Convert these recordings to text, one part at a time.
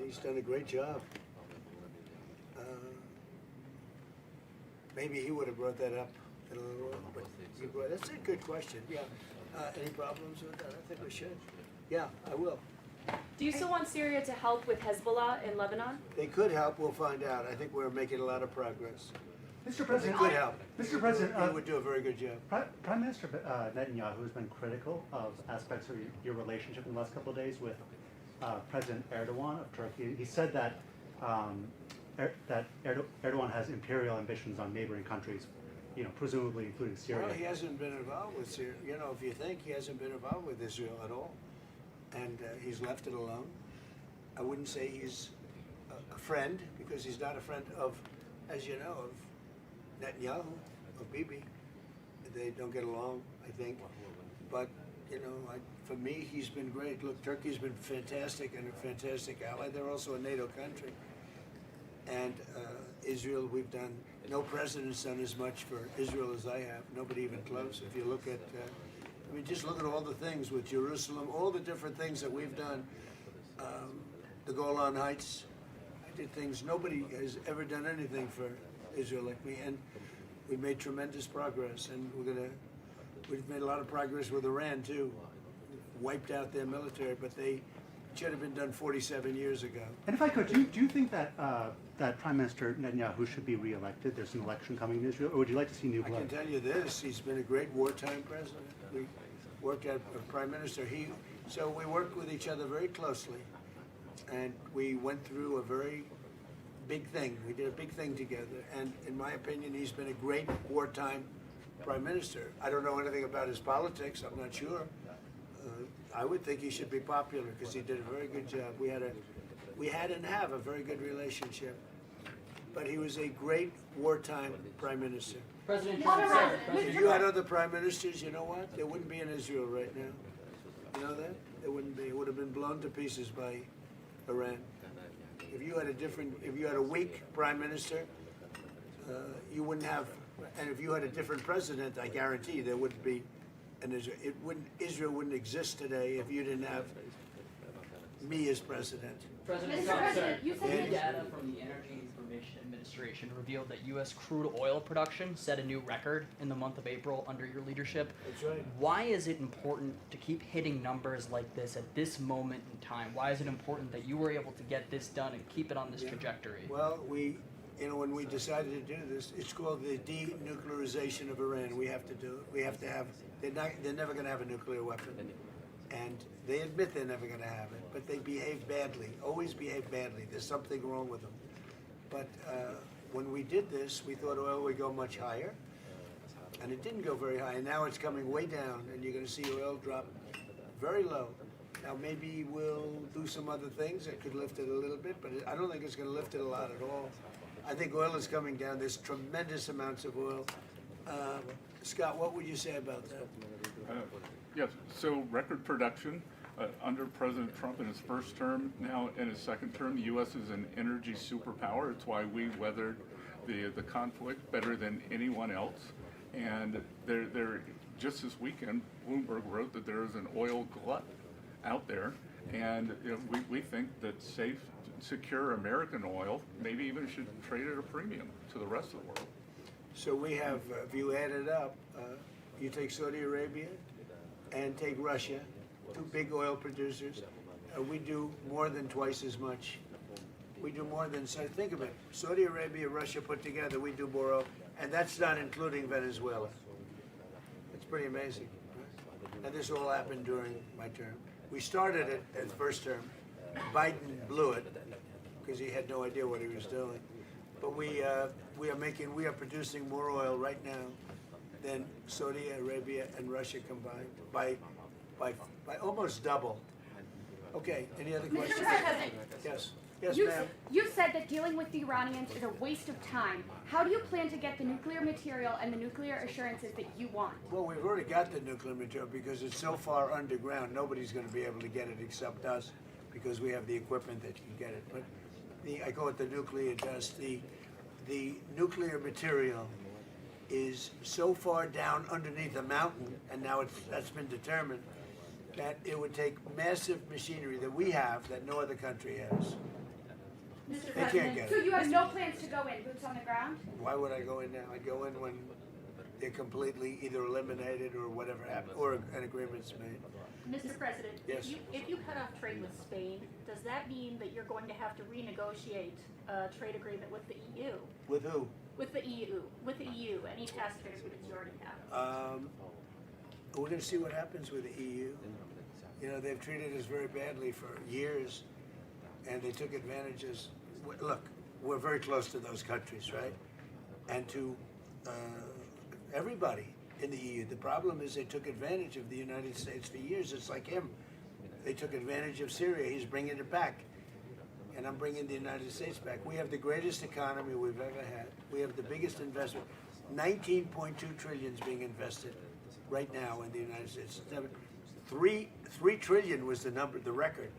he's done a great job. Maybe he would have brought that up in a little while, but that's a good question, yeah. Any problems with that? I think we should. Yeah, I will. Do you still want Syria to help with Hezbollah in Lebanon? They could help, we'll find out. I think we're making a lot of progress. Mr. President, They could help. Mr. President, He would do a very good job. Prime Minister Netanyahu has been critical of aspects of your relationship in the last couple of days with President Erdogan of Turkey. He said that Erdogan has imperial ambitions on neighboring countries, presumably including Syria. Well, he hasn't been involved with Syria. If you think, he hasn't been involved with Israel at all. And he's left it alone. I wouldn't say he's a friend, because he's not a friend of, as you know, of Netanyahu, of Bibi. They don't get along, I think. But, for me, he's been great. Look, Turkey's been fantastic and a fantastic ally. They're also a NATO country. And Israel, we've done, no president's done as much for Israel as I have. Nobody even close. If you look at, just look at all the things with Jerusalem, all the different things that we've done. The Golan Heights, I did things, nobody has ever done anything for Israel like me. And we made tremendous progress. And we've made a lot of progress with Iran too. Wiped out their military, but they should have been done 47 years ago. And if I could, do you think that that Prime Minister Netanyahu should be reelected? There's an election coming in Israel, or would you like to see new blood? I can tell you this: he's been a great wartime president. We worked as Prime Minister. So we worked with each other very closely, and we went through a very big thing. We did a big thing together, and in my opinion, he's been a great wartime Prime Minister. I don't know anything about his politics. I'm not sure. I would think he should be popular because he did a very good job. We had and have a very good relationship. But he was a great wartime Prime Minister. President Trump said, If you had other Prime Ministers, you know what? There wouldn't be in Israel right now. You know that? There wouldn't be. It would have been blown to pieces by Iran. If you had a weak Prime Minister, you wouldn't have. And if you had a different president, I guarantee there wouldn't be. And Israel wouldn't exist today if you didn't have me as president. President Trump said, new data from the Energy Information Administration revealed that U.S. crude oil production set a new record in the month of April under your leadership. That's right. Why is it important to keep hitting numbers like this at this moment in time? Why is it important that you were able to get this done and keep it on this trajectory? Well, when we decided to do this, it's called the denuclearization of Iran. We have to do it. We have to have. They're never going to have a nuclear weapon, and they admit they're never going to have it. But they behave badly. Always behave badly. There's something wrong with them. But when we did this, we thought oil would go much higher, and it didn't go very high. And now it's coming way down, and you're going to see oil drop very low. Now maybe we'll do some other things that could lift it a little bit, but I don't think it's going to lift it a lot at all. I think oil is coming down. There's tremendous amounts of oil. Scott, what would you say about that? Yes, so record production under President Trump in his first term. Now in his second term, the U.S. is an energy superpower. It's why we weathered the conflict better than anyone else. And just this weekend, Bloomberg wrote that there is an oil glut out there. And we think that safe, secure American oil maybe even should trade at a premium to the rest of the world. So we have, if you add it up, you take Saudi Arabia and take Russia, two big oil producers, we do more than twice as much. We do more than, so think of it, Saudi Arabia, Russia put together, we do more oil, and that's not including Venezuela. It's pretty amazing. And this all happened during my term. We started it as first term. Biden blew it because he had no idea what he was doing. But we are producing more oil right now than Saudi Arabia and Russia combined by almost double. Okay, any other questions? Mr. President, Yes, yes, you, ma'am. you said that dealing with the Iranians is a waste of time. How do you plan to get the nuclear material and the nuclear assurances that you want? Well, we've already got the nuclear material because it's so far underground, nobody's going to be able to get it except us because we have the equipment that can get it. But I call it the nuclear dust. The nuclear material is so far down underneath the mountain, and now that's been determined, that it would take massive machinery that we have that no other country has. They can't get So it. you have no plans to go in, boots on the ground? Why would I go in now? I'd go in when they're completely either eliminated or whatever happened, or an agreement's made. Mr. President, Yes. if you cut off trade with Spain, does that mean that you're going to have to renegotiate a trade agreement with the EU? With who? With the EU, any past trade agreements you already have? We're going to see what happens with the EU. You know, they've treated us very badly for years, and they took advantages. Look, we're very close to those countries, right? And to everybody in the EU. The problem is they took advantage of the United States for years. It's like him. They took advantage of Syria. He's bringing it back. And I'm bringing the United States back. We have the greatest economy we've ever had. We have the biggest investment. 19.2 trillion is being invested right now in the United States. 3 trillion was the record.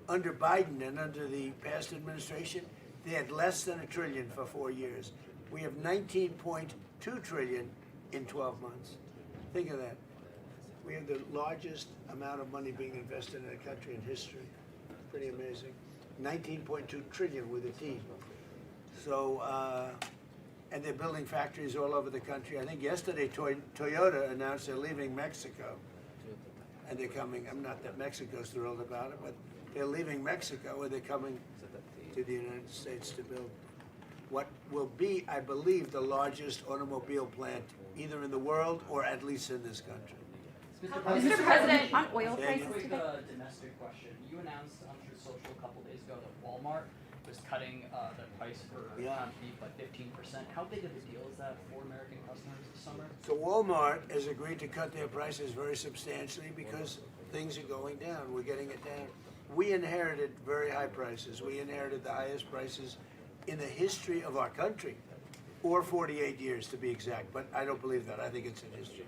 Under Biden and under the past administration, they had less than $1 trillion for 4 years. We have 19.2 trillion in 12 months. Think of that. We have the largest amount of money being invested in a country in history. Pretty amazing. 19.2 trillion with a T. So, and they're building factories all over the country. I think yesterday Toyota announced they're leaving Mexico. And they're coming, I'm not that Mexico's thrilled about it, but they're leaving Mexico and they're coming to the United States to build what will be, I believe, the largest automobile plant either in the world or at least in this country. Mr. President, On oil Yeah, prices Quick today? domestic question. You announced on Truth Social a couple days ago that Walmart was cutting the price for canned beef by 15%. How big of a deal is that for American customers this summer? So Walmart has agreed to cut their prices very substantially because things are going down. We're getting it down. We inherited very high prices. We inherited the highest prices in the history of our country, or 48 years to be exact, but I don't believe that. I think it's in history.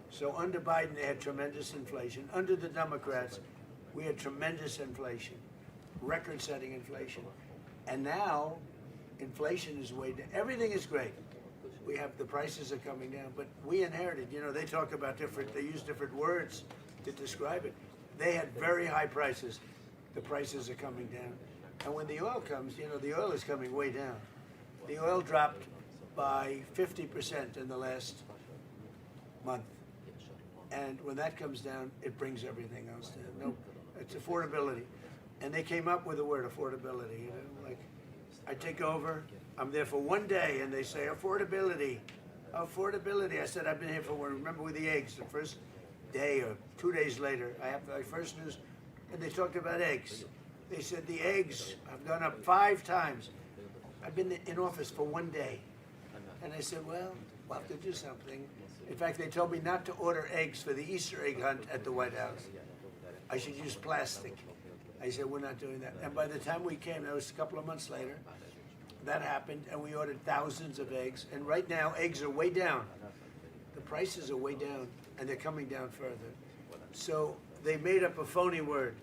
So under Biden, they had tremendous inflation. Under the Democrats, we had tremendous inflation, record-setting inflation. And now, inflation is way down. Everything is great. We have, the prices are coming down, but we inherited, you know, they talk about different, they use different words to describe it. They had very high prices. The prices are coming down. And when the oil comes, you know, the oil is coming way down. The oil dropped by 50% in the last month. And when that comes down, it brings everything else down. No, it's affordability. And they came up with the word affordability, you know, like I take over, I'm there for 1 day and they say affordability, affordability. I said, I've been here for one, remember with the eggs, the first day or 2 days later, I have my first news, and they talked about eggs. They said the eggs have gone up 5 times. I've been in office for 1 day. And I said, well, we'll have to do something. In fact, they told me not to order eggs for the Easter egg hunt at the White House. I should use plastic. I said, we're not doing that. And by the time we came, that was a couple of months later, that happened, and we ordered thousands of eggs. And right now, eggs are way down. The prices are way down, and they're coming down further. So they made up a phony word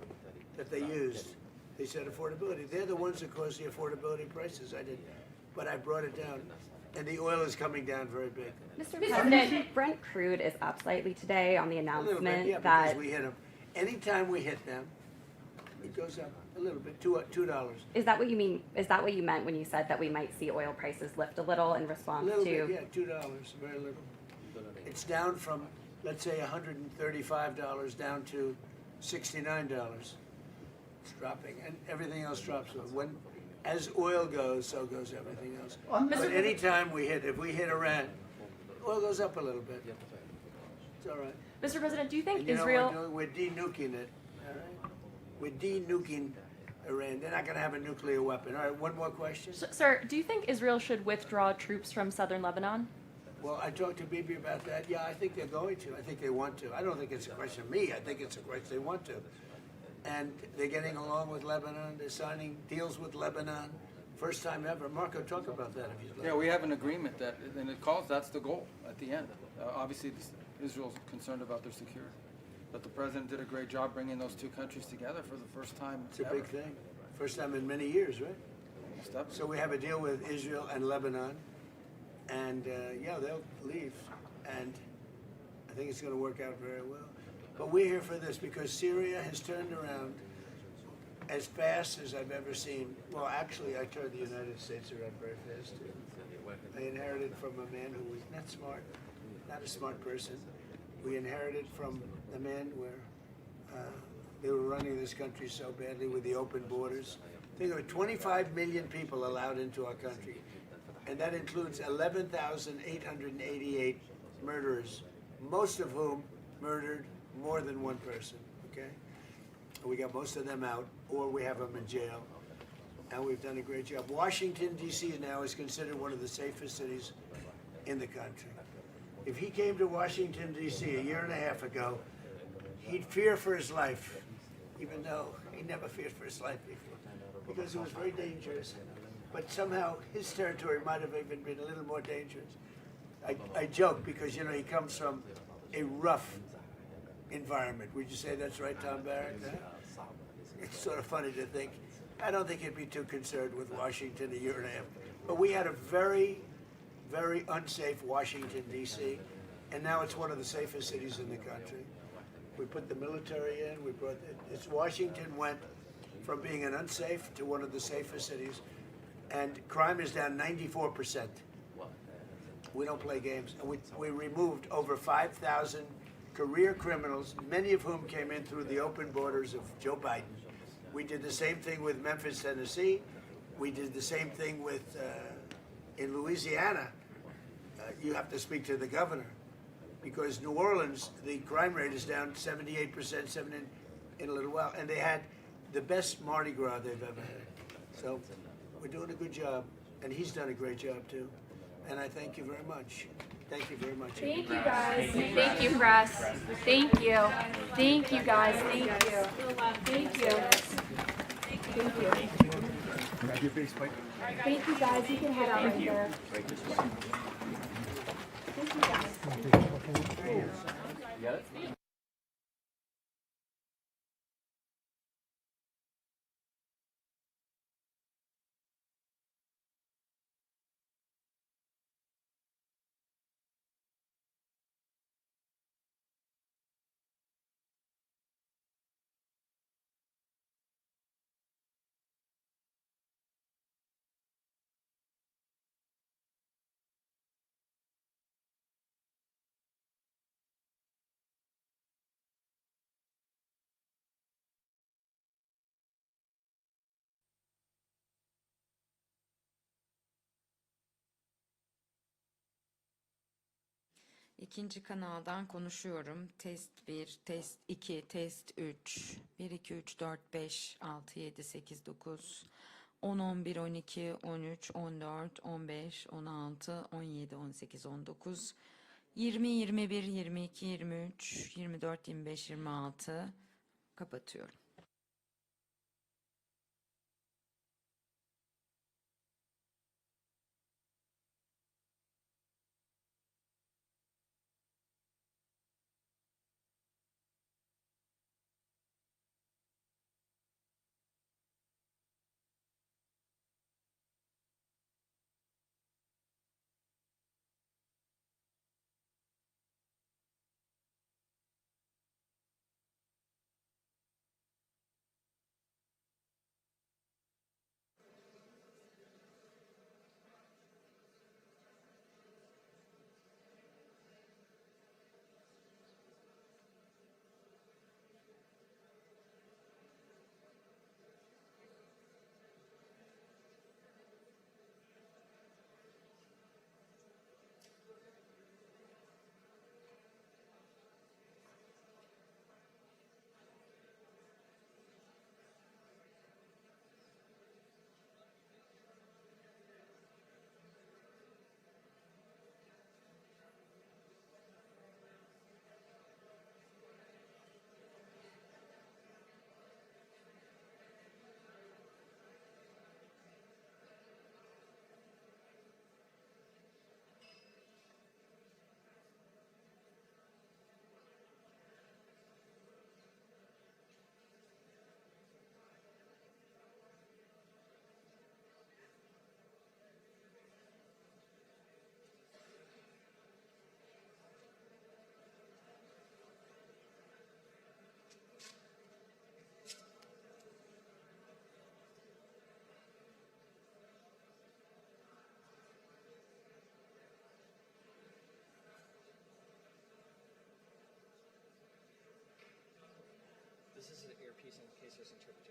that they used. They said affordability. They're the ones that caused the affordability prices. I did, but I brought it down. And the oil is coming down very big. Mr. President, Brent crude is up slightly today on the A little announcement bit, yeah, that because we hit them. Anytime we hit them, it goes up a little bit, $2. is that what you mean? Is that what you meant when you said that we might see oil prices lift a little in A response little to? bit, yeah, $2, very little. It's down from, let's say, $135 down to $69. It's dropping, and everything else drops. When, as oil goes, so goes everything else. But anytime we hit, if we hit Iran, oil goes up a little bit. It's all right. Mr. President, do you think And you know Israel? what we're doing? We're de-nuking it. All right? We're de-nuking Iran. They're not going to have a nuclear weapon. All right, one more question. Sir, do you think Israel should withdraw troops from southern Lebanon? Well, I talked to Bibi about that. Yeah, I think they're going to. I think they want to. I don't think it's a question of me. I think it's a question they want to. And they're getting along with Lebanon. They're signing deals with Lebanon. First time ever. Marco, talk about that if you'd like. Yeah, we have an agreement that, and it calls, that's the goal at the end. Obviously, Israel's concerned about their security. But the president did a great job bringing those two countries together for the first time It's a ever. big thing. First time in many years, right? Most definitely. So we have a deal with Israel and Lebanon. And, yeah, they'll leave. And I think it's going to work out very well. But we're here for this because Syria has turned around as fast as I've ever seen. Well, actually, I turned the United States around very fast too. I inherited from a man who was not smart, not a smart person. We inherited from a man where they were running this country so badly with the open borders. Think of it, 25 million people allowed into our country, and that includes 11,888 murderers, most of whom murdered more than one person, okay? We got most of them out, or we have them in jail, and we've done a great job. Washington, D.C. now is considered one of the safest cities in the country. If he came to Washington, D.C. a year and a half ago, he'd fear for his life, even though he never feared for his life before, because it was very dangerous. But somehow his territory might have even been a little more dangerous. I joke because, you know, he comes from a rough environment. Would you say that's right, Tom Barrett? Huh? It's sort of funny to think. I don't think he'd be too concerned with Washington a year and a half. But we had a very, very unsafe Washington, D.C., and now it's one of the safest cities in the country. We put the military in. We brought Washington went from being an unsafe to one of the safest cities, and crime is down 94%. We don't play games, and we removed over 5,000 career criminals, many of whom came in through the open borders of Joe Biden. We did the same thing with Memphis, Tennessee. We did the same thing with in Louisiana. You have to speak to the governor, because New Orleans, the crime rate is down 78%, in a little while, and they had the best Mardi Gras they've ever had. So we're doing a good job, and he's done a great job too. And I thank you very much. Thank you very much. Thank you, guys. Thank you, press. Thank you. Thank you, guys. Thank you. Thank you. Thank you. Thank you, guys. You can head out right there. Thank you, guys. You got it? İkinci kanaldan konuşuyorum. Test 1, test 2, test 3. 1, 2, 3, 4, 5, 6, 7, 8, 9, 10, 11, 12, 13, 14, 15, 16, 17, 18, 19, 20, 21, 22, 23, 24, 25, 26. Kapatıyorum. is his interpretation.